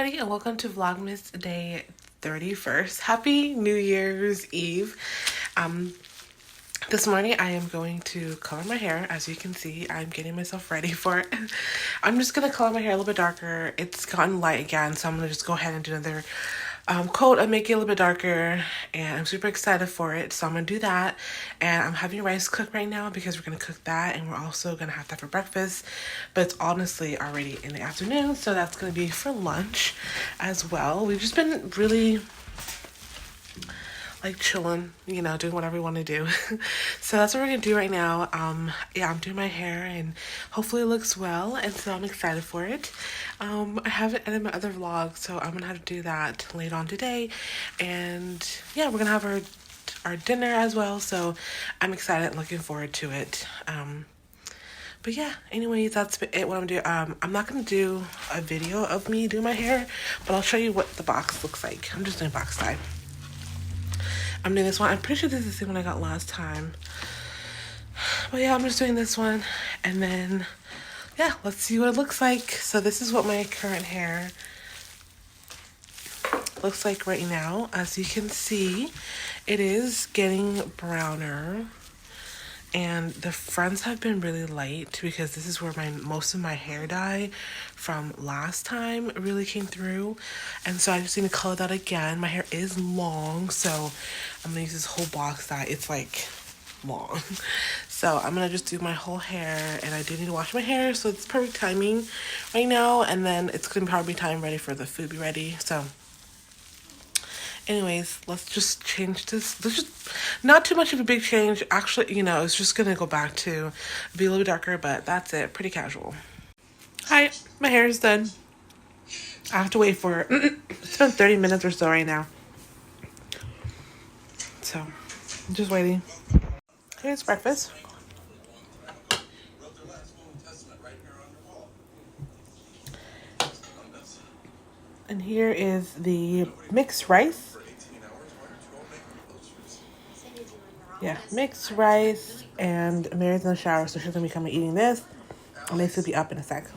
everybody, and welcome to Vlogmas Day 31st. Happy New Year's Eve. This morning I am going to color my hair. As you can see, I'm getting myself ready for it. I'm just going to color my hair a little bit darker. It's gotten light again, so I'm going to just go ahead and do another coat and make it a little bit darker, and I'm super excited for it. So I'm gonna do that, and I'm having rice cooked right now because we're gonna cook that, and we're also gonna have that for breakfast, but it's honestly already in the afternoon, so that's gonna be for lunch as well. We've just been really like chilling, you know, doing whatever we want to do. So that's what we're gonna do right now. Yeah, I'm doing my hair and hopefully it looks well, and so I'm excited for it. I haven't edited my other vlog, so I'm gonna have to do that later on today. And yeah, we're gonna have our dinner as well, so I'm excited and looking forward to it. But yeah, anyways, that's it, what I'm doing. I'm not gonna do a video of me doing my hair, but I'll show you what the box looks like. I'm just doing box side. I'm doing this one. I'm pretty sure this is the same one I got last time. But yeah, I'm just doing this one. And then, yeah, let's see what it looks like. So this is what my current hair looks like right now. As you can see, it is getting browner. And the fronts have been really light because this is where most of my hair dye from last time really came through. And so I just need to color that again. My hair is long, so I'm gonna use this whole box dye. It's like long. So I'm gonna just do my whole hair, and I do need to wash my hair, so it's perfect timing right now. And then it's gonna probably be time ready for the food be ready. So anyways, let's just change this. There's just not too much of a big change. Actually, you know, it's just gonna go back to be a little bit darker, but that's it. Pretty casual. Hi, my hair is done. I have to wait for it's been 30 minutes or so right now. So I'm just waiting. Here's breakfast. And here is the mixed rice. Yeah, mixed rice, and Mary's in the shower, so she's gonna be coming eating this, and they should be up in a sec.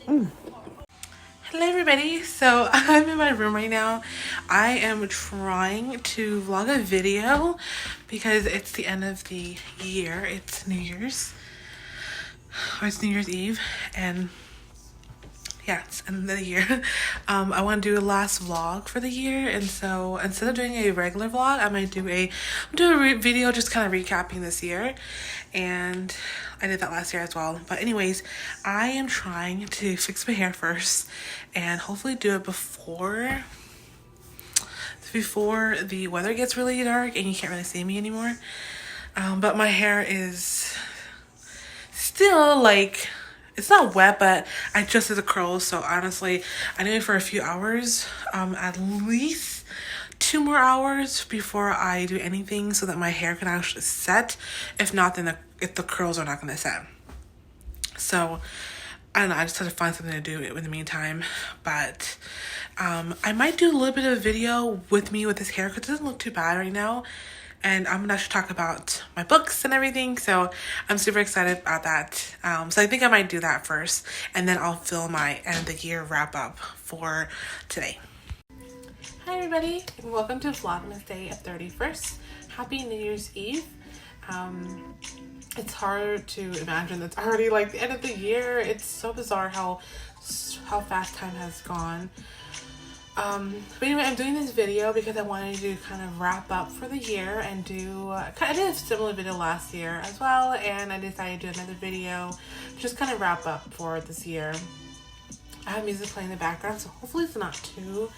Hello everybody, so I'm in my room right now. I am trying to vlog a video because it's the end of the year. It's New Year's, or it's New Year's Eve, and yeah, it's end of the year. I want to do a last vlog for the year, and so instead of doing a regular vlog, I might do a video just kind of recapping this year, and I did that last year as well. But anyways, I am trying to fix my hair first, and hopefully do it before the weather gets really dark and you can't really see me anymore. But my hair is still like, it's not wet, but I just did the curls, so honestly, I need it for a few hours, at least 2 more hours before I do anything, so that my hair can actually set. If not, then if the curls are not going to set. So I don't know, I just had to find something to do in the meantime. But I might do a little bit of a video with me with this hair because it doesn't look too bad right now. And I'm gonna actually talk about my books and everything, so I'm super excited about that. So I think I might do that first, and then I'll film my end of the year wrap up for today. Hi everybody, and welcome to Vlogmas Day 31st. Happy New Year's Eve. It's hard to imagine it's already like the end of the year. It's so bizarre how fast time has gone. But anyway, I'm doing this video because I wanted to kind of wrap up for the year and do, I did a similar video last year as well, and I decided to do another video, just kind of wrap up for this year. I have music playing in the background, so hopefully it's not too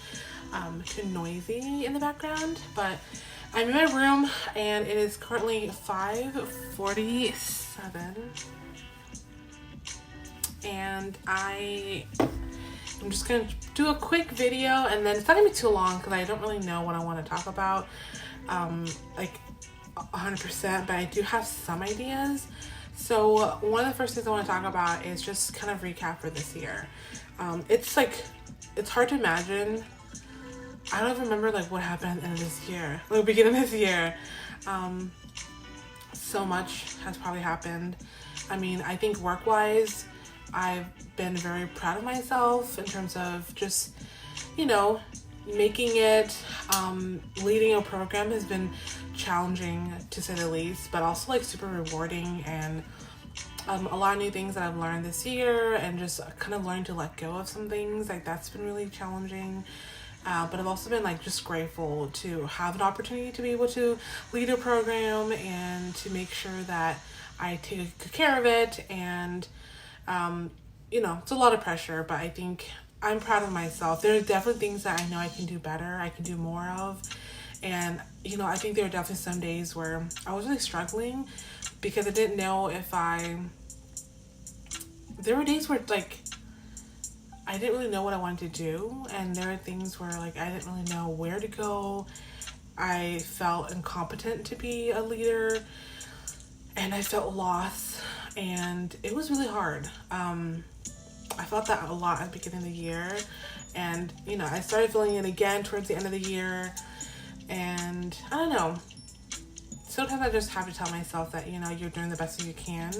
noisy in the background, but I'm in my room and it is currently 5:47, and I'm just gonna do a quick video, and then it's not gonna be too long because I don't really know what I want to talk about like 100%, but I do have some ideas. So one of the first things I want to talk about is just kind of recap for this year. It's hard to imagine. I don't remember like what happened at the end of this year, like beginning of this year. So much has probably happened. I mean, I think work-wise, I've been very proud of myself in terms of just, you know, making it. Leading a program has been challenging to say the least, but also like super rewarding, and a lot of new things that I've learned this year, and just kind of learning to let go of some things. Like that's been really challenging. But I've also been like just grateful to have an opportunity to be able to lead a program and to make sure that I take good care of it. And you know, it's a lot of pressure, but I think I'm proud of myself. There are definitely things that I know I can do better, I can do more of. And, you know, I think there are definitely some days where I was really struggling because I didn't know if there were days where, like, I didn't really know what I wanted to do. And there are things where, like, I didn't really know where to go. I felt incompetent to be a leader. And I felt lost. And it was really hard. I felt that a lot at the beginning of the year, and you know, I started feeling it again towards the end of the year. And I don't know, sometimes I just have to tell myself that, you know, you're doing the best that you can,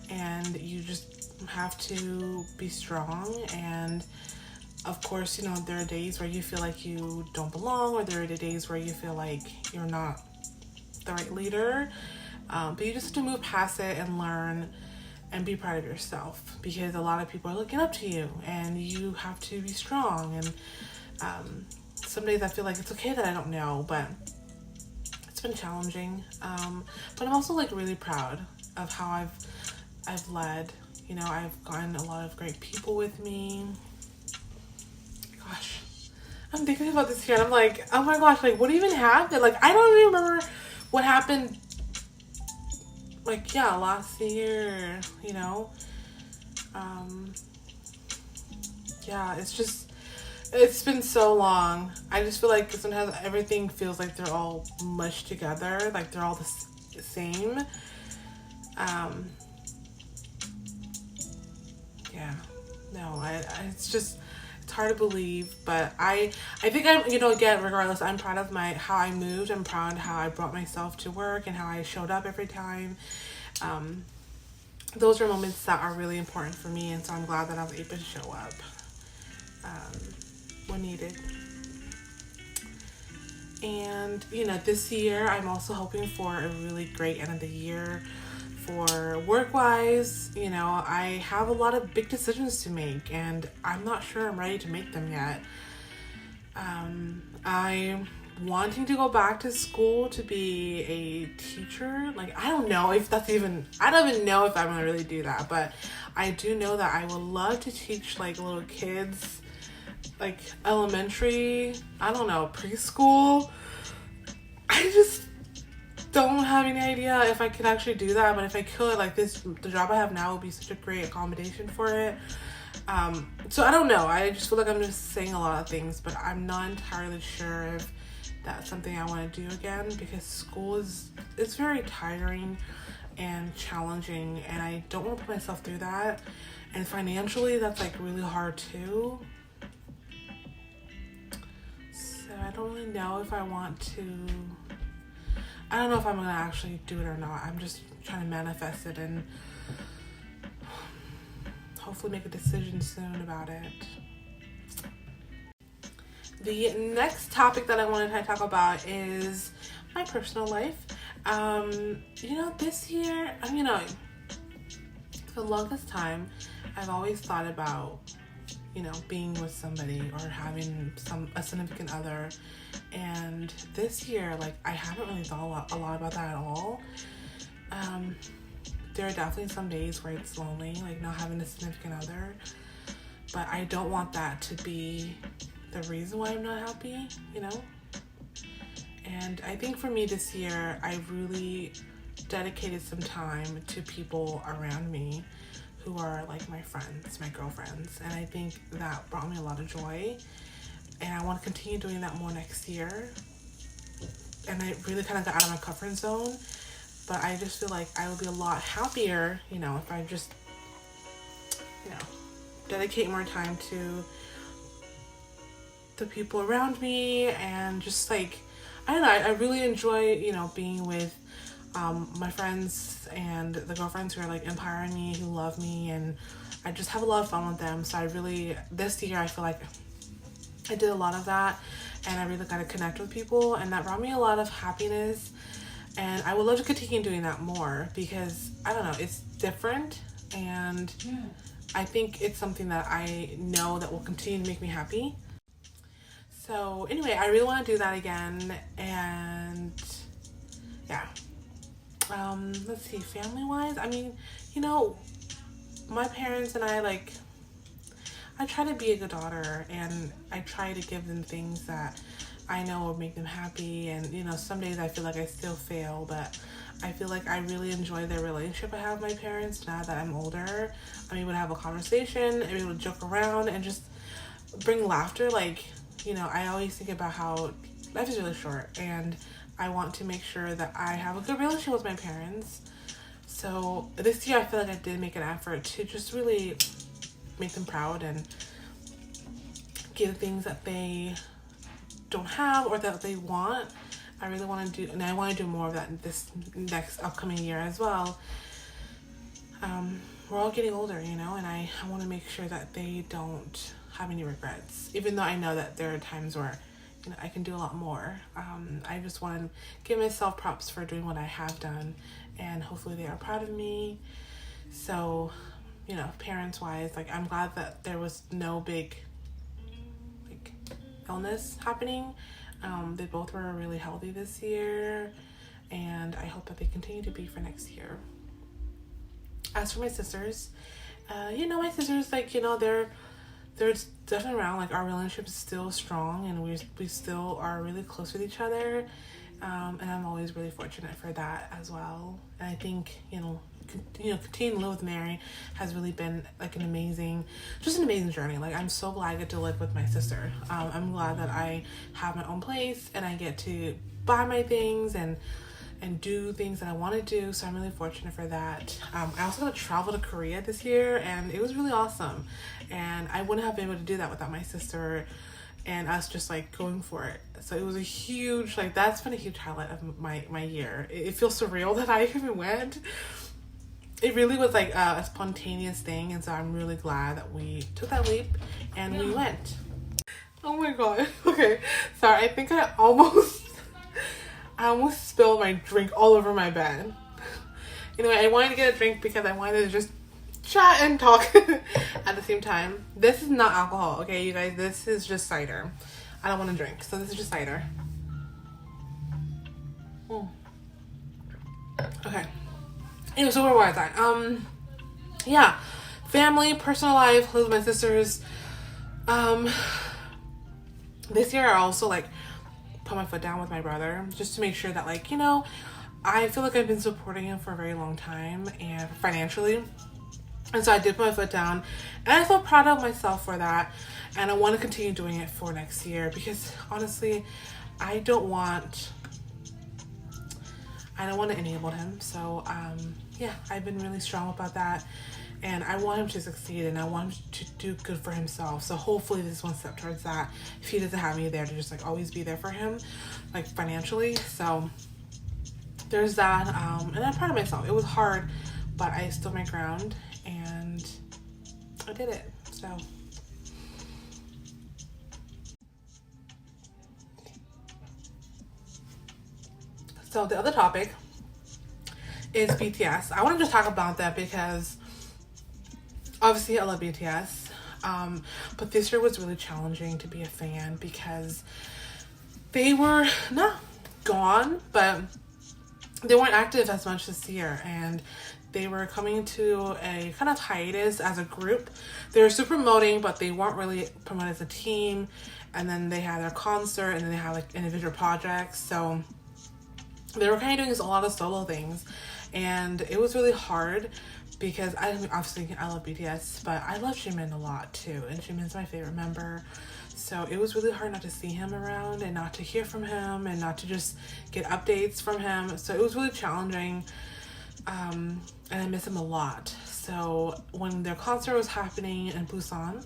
and you just have to be strong. And of course, you know, there are days where you feel like you don't belong, or there are the days where you feel like you're not the right leader, but you just have to move past it and learn and be proud of yourself, because a lot of people are looking up to you, and you have to be strong. And some days I feel like it's okay that I don't know, but it's been challenging. But I'm also like really proud of how I've led. You know, I've gotten a lot of great people with me. Gosh, I'm thinking about this here, and I'm like, oh my gosh, like what even happened? Like I don't even remember what happened. Like, yeah, last year, you know, yeah, it's been so long. I just feel like sometimes everything feels like they're all mushed together, like they're all the same. Yeah, no, it's hard to believe, but I think I'm, you know, again, regardless, I'm proud of how I moved. I'm proud of how I brought myself to work and how I showed up every time. Those are moments that are really important for me, and so I'm glad that I was able to show up when needed. And, you know, this year I'm also hoping for a really great end of the year for work-wise. You know, I have a lot of big decisions to make, and I'm not sure I'm ready to make them yet. I'm wanting to go back to school to be a teacher. Like, I don't know if I don't even know if I'm gonna really do that, but I do know that I would love to teach like little kids, like elementary, I don't know, preschool. I just don't have any idea if I could actually do that, but if I could, like the job I have now would be such a great accommodation for it. So I don't know. I just feel like I'm just saying a lot of things, but I'm not entirely sure if that's something I want to do again, because school it's very tiring and challenging, and I don't want to put myself through that. And financially, that's like really hard too. So I don't really know if I want to. I don't know if I'm gonna actually do it or not. I'm just trying to manifest it and hopefully make a decision soon about it. The next topic that I wanted to talk about is my personal life. You know, this year, you know, for the longest time, I've always thought about, you know, being with somebody or having a significant other. And this year, like, I haven't really thought a lot about that at all. There are definitely some days where it's lonely, like not having a significant other. But I don't want that to be the reason why I'm not happy, you know? And I think for me this year, I really dedicated some time to people around me who are like my friends, my girlfriends. And I think that brought me a lot of joy. And I want to continue doing that more next year. And I really kind of got out of my comfort zone. But I just feel like I would be a lot happier, you know, if I just, you know, dedicate more time to the people around me. And just like, I don't know, I really enjoy, you know, being with my friends and the girlfriends who are like empowering me, who love me, and I just have a lot of fun with them. So I really, this year, I feel like I did a lot of that, and I really got to connect with people, and that brought me a lot of happiness. And I would love to continue doing that more because, I don't know, it's different, and I think it's something that I know that will continue to make me happy. So anyway, I really want to do that again, and yeah. Let's see, family-wise, I mean, you know, my parents and I, like, I try to be a good daughter, and I try to give them things that I know will make them happy, and, you know, some days I feel like I still fail, but I feel like I really enjoy the relationship I have with my parents now that I'm older. I'm able to have a conversation, I'm able to joke around, and just bring laughter. Like, you know, I always think about how life is really short, and I want to make sure that I have a good relationship with my parents. So this year I feel like I did make an effort to just really make them proud and give things that they don't have or that they want. I really want to do, and I want to do more of that this next upcoming year as well. We're all getting older, you know, and I want to make sure that they don't have any regrets, even though I know that there are times where, you know, I can do a lot more. I just want to give myself props for doing what I have done, and hopefully they are proud of me. So, you know, parents wise, like, I'm glad that there was no big like illness happening. They both were really healthy this year, and I hope that they continue to be for next year. As for my sisters, you know, my sisters, like, you know, they're definitely around. Like, our relationship is still strong, and we still are really close with each other, and I'm always really fortunate for that as well. And I think, you know, continuing to live with Mary has really been like an amazing journey. Like, I'm so glad I get to live with my sister. I'm glad that I have my own place, and I get to buy my things and do things that I want to do. So I'm really fortunate for that. I also got to travel to Korea this year, and it was really awesome. And I wouldn't have been able to do that without my sister and us just like going for it. So it was a huge, like, that's been a huge highlight of my year. It feels surreal that I even went. It really was like a spontaneous thing, and so I'm really glad that we took that leap and we went. Oh my god. Okay, sorry, I think I almost spilled my drink all over my bed. Anyway, I wanted to get a drink because I wanted to just chat and talk at the same time. This is not alcohol, okay, you guys? This is just cider. I don't want to drink, so this is just cider. Okay. Anyway, so where was I? Yeah. Family, personal life, live with my sisters. This year I also, like, put my foot down with my brother just to make sure that, like, you know, I feel like I've been supporting him for a very long time and financially, and so I did put my foot down, and I feel proud of myself for that, and I want to continue doing it for next year because honestly I don't want to enable him. So yeah, I've been really strong about that, and I want him to succeed, and I want him to do good for himself. So hopefully this is one step towards that, if he doesn't have me there to just like always be there for him, like financially. So there's that, and I'm proud of myself. It was hard, but I stood my ground and I did it. So the other topic is BTS. I want to just talk about that because obviously I love BTS, but this year was really challenging to be a fan because they were not gone, but they weren't active as much this year, and they were coming to a kind of hiatus as a group. They were still promoting, but they weren't really promoted as a team, and then they had their concert, and then they had like individual projects, so they were kind of doing a lot of solo things, and it was really hard because I love BTS, but I love Jimin a lot too, and Jimin's my favorite member. So it was really hard not to see him around and not to hear from him and not to just get updates from him. So it was really challenging, and I miss him a lot. So when their concert was happening in Busan,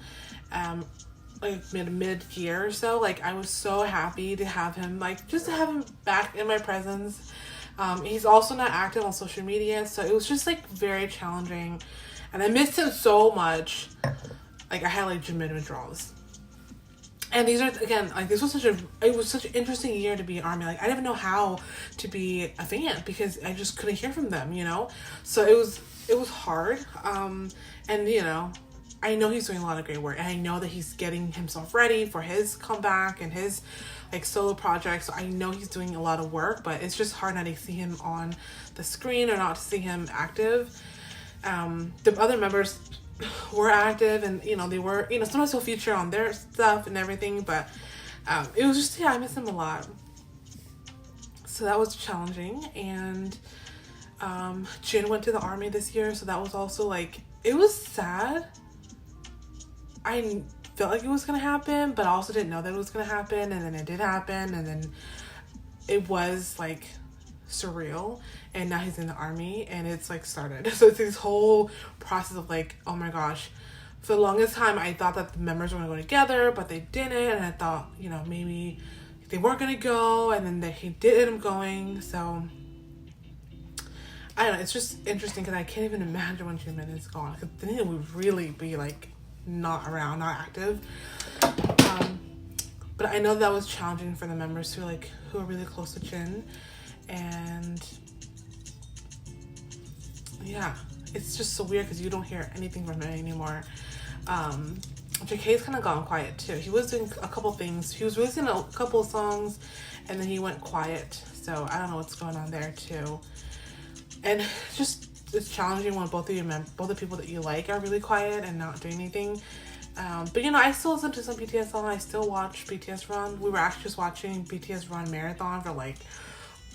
like mid-year or so, like I was so happy to have him, like just to have him back in my presence. He's also not active on social media, so it was just like very challenging, and I missed him so much. Like, I had like genuine withdrawals. And these are, again, like, it was such an interesting year to be an ARMY. Like, I didn't know how to be a fan because I just couldn't hear from them, you know? So it was hard. And, you know, I know he's doing a lot of great work, and I know that he's getting himself ready for his comeback and his, like, solo project. So I know he's doing a lot of work, but it's just hard not to see him on the screen or not to see him active. The other members were active, and you know, they were, you know, sometimes he'll feature on their stuff and everything, but it was just, yeah, I miss him a lot. So that was challenging. And Jin went to the ARMY this year, so that was also like, it was sad. I felt like it was gonna happen, but I also didn't know that it was gonna happen, and then it did happen, and then it was like surreal. And now he's in the ARMY, and it's like started. So it's this whole process of like, oh my gosh, for the longest time I thought that the members were gonna go together, but they didn't. And I thought, you know, maybe they weren't gonna go, and then he did end up going. So I don't know, it's just interesting because I can't even imagine when Jimin is gone, because then he would really be like not around, not active. But I know that was challenging for the members who are really close to Jin. And yeah, it's just so weird because you don't hear anything from him anymore. JK's kind of gone quiet too. He was doing a couple things. He was releasing a couple of songs, and then he went quiet. So I don't know what's going on there too. And it's challenging when both the people that you like are really quiet and not doing anything. But you know, I still listen to some BTS songs. I still watch BTS Run. We were actually just watching BTS Run marathon for like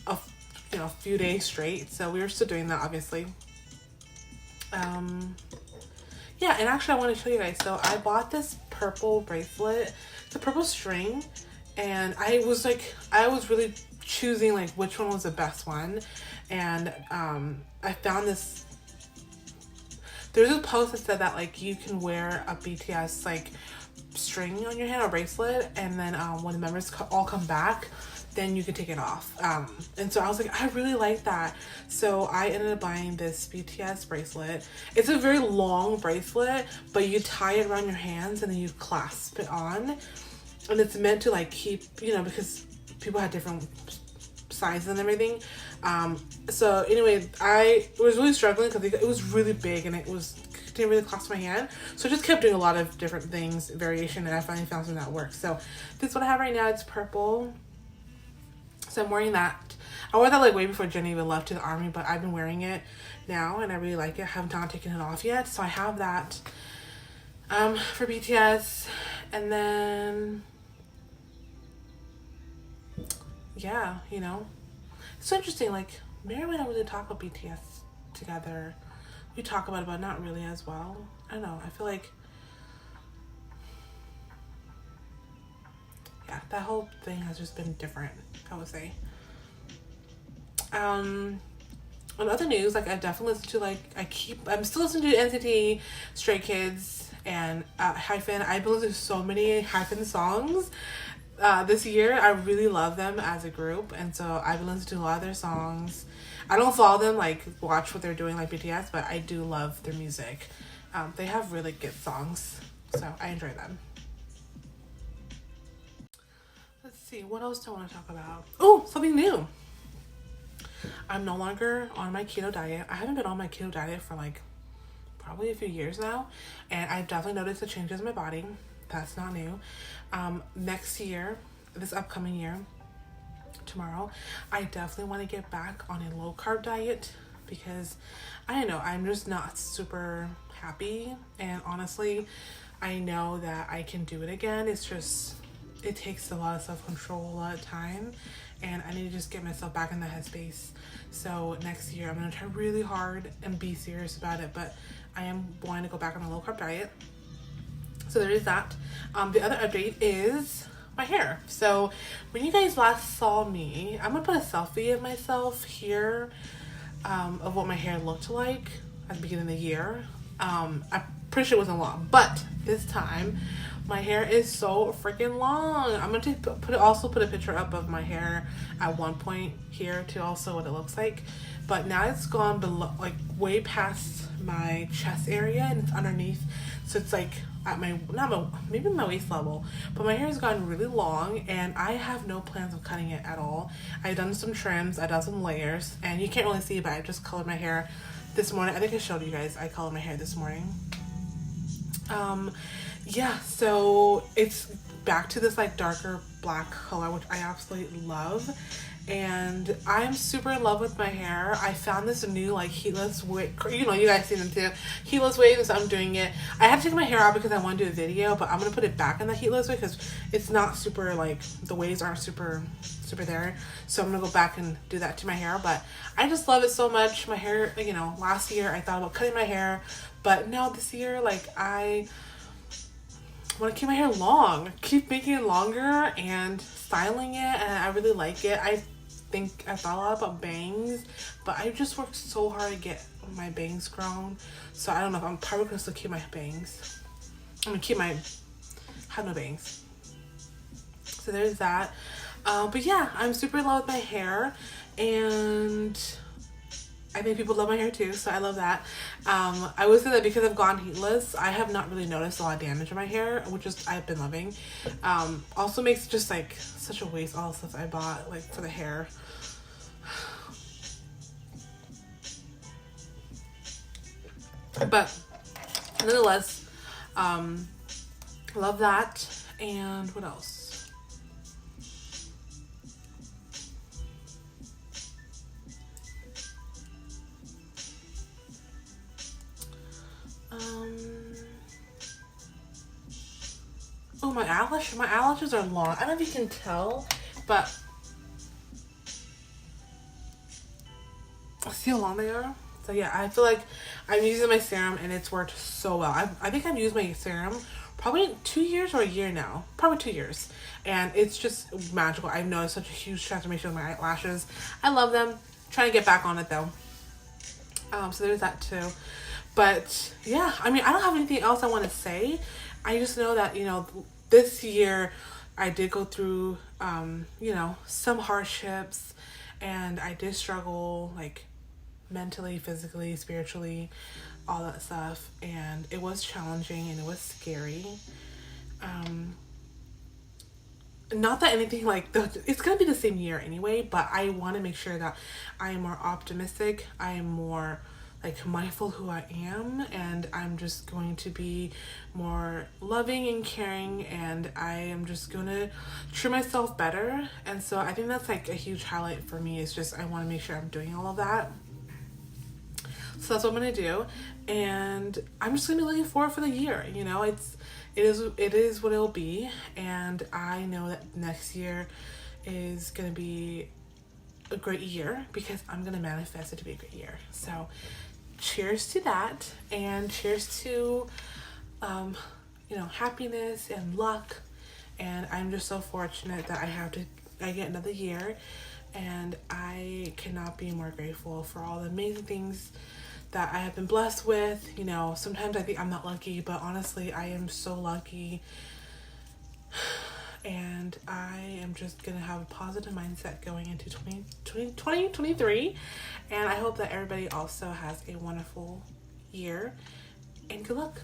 a few days straight. So we were still doing that, obviously. Yeah, and actually I want to show you guys. So I bought this purple bracelet. It's a purple string, and I was really choosing like which one was the best one. And I found this. There's a post that said that like you can wear a BTS like string on your hand or bracelet, and then when the members all come back, then you can take it off. And so I was like, I really like that. So I ended up buying this BTS bracelet. It's a very long bracelet, but you tie it around your hands and then you clasp it on. And it's meant to like keep, you know, because people have different sizes and everything. So anyway, I was really struggling because it was really big and didn't really clasp my hand. So I just kept doing a lot of different things, variation, and I finally found something that works. So this is what I have right now. It's purple. So I'm wearing that. I wore that like way before Jennie even left to the ARMY, but I've been wearing it now and I really like it. I have not taken it off yet. So I have that for BTS. And then, yeah, you know, it's so interesting. Like, Mary and I don't really talk about BTS together. We talk about it, but not really as well. I don't know. I feel like, yeah, that whole thing has just been different, I would say. On other news, like I definitely listen to I'm still listening to NCT, Stray Kids, and Hyphen. I've been listening to so many Hyphen songs this year. I really love them as a group, and so I've been listening to a lot of their songs. I don't follow them, like watch what they're doing like BTS, but I do love their music. They have really good songs, so I enjoy them. Let's see, what else do I want to talk about? Oh, something new. I'm no longer on my keto diet. I haven't been on my keto diet for like probably a few years now, and I've definitely noticed the changes in my body. That's not new. Next year, this upcoming year, tomorrow, I definitely want to get back on a low carb diet because I don't know, I'm just not super happy, and honestly I know that I can do it again. It's just, it takes a lot of self-control, a lot of time, and I need to just get myself back in the headspace. So next year I'm going to try really hard and be serious about it, but I am wanting to go back on a low carb diet. So there is that. The other update is my hair. So when you guys last saw me, I'm going to put a selfie of myself here of what my hair looked like at the beginning of the year. I'm pretty sure it wasn't long, but this time My hair is so freaking long. I'm gonna also put a picture up of my hair at one point here to also what it looks like. But now it's gone below, like way past my chest area, and it's underneath. So it's like at my, maybe my waist level. But my hair has gotten really long, and I have no plans of cutting it at all. I've done some trims, I've done some layers, and you can't really see, but I just colored my hair this morning. I think I showed you guys I colored my hair this morning. Yeah, so it's back to this like darker black color, which I absolutely love. And I'm super in love with my hair. I found this new like heatless wig, you know, you guys see them too, heatless wig, so I'm doing it. I had to take my hair out because I want to do a video, but I'm gonna put it back in the heatless wig because it's not super, like the waves aren't super there. So I'm gonna go back and do that to my hair. But I just love it so much. My hair, you know, last year I thought about cutting my hair, but now this year, like I want to keep my hair long, keep making it longer and styling it, and I really like it. I think I thought a lot about bangs, but I just worked so hard to get my bangs grown, so I don't know if I'm probably gonna still keep my bangs. I'm gonna keep my, have no bangs. So there's that. But yeah, I'm super in love with my hair, and I think people love my hair too, so I love that. I would say that because I've gone heatless, I have not really noticed a lot of damage in my hair, which is I've been loving. Also makes just like such a waste, all the stuff I bought like for the hair. But nonetheless, love that. And what else? Oh, my eyelashes are long. I don't know if you can tell, but see how long they are? So yeah, I feel like I'm using my serum and it's worked so well. I think I've used my serum probably 2 years or a year now. Probably 2 years. And it's just magical. I've noticed such a huge transformation with my eyelashes. I love them. Trying to get back on it though. So there's that too. But yeah, I mean, I don't have anything else I want to say. I just know that, you know, this year I did go through, you know, some hardships, and I did struggle like mentally, physically, spiritually, all that stuff. And it was challenging and it was scary. Not that anything like it's gonna be the same year anyway, but I want to make sure that I am more optimistic. I am more like mindful who I am, and I'm just going to be more loving and caring, and I am just gonna treat myself better. And so I think that's like a huge highlight for me, is just I want to make sure I'm doing all of that. So that's what I'm gonna do, and I'm just gonna be looking forward for the year. You know, it is what it'll be, and I know that next year is gonna be a great year because I'm gonna manifest it to be a great year. So cheers to that, and cheers to you know, happiness and luck. And I'm just so fortunate that I get another year, and I cannot be more grateful for all the amazing things that I have been blessed with. You know, sometimes I think I'm not lucky, but honestly I am so lucky, and I am just gonna have a positive mindset going into 2023, and I hope that everybody also has a wonderful year, and good luck.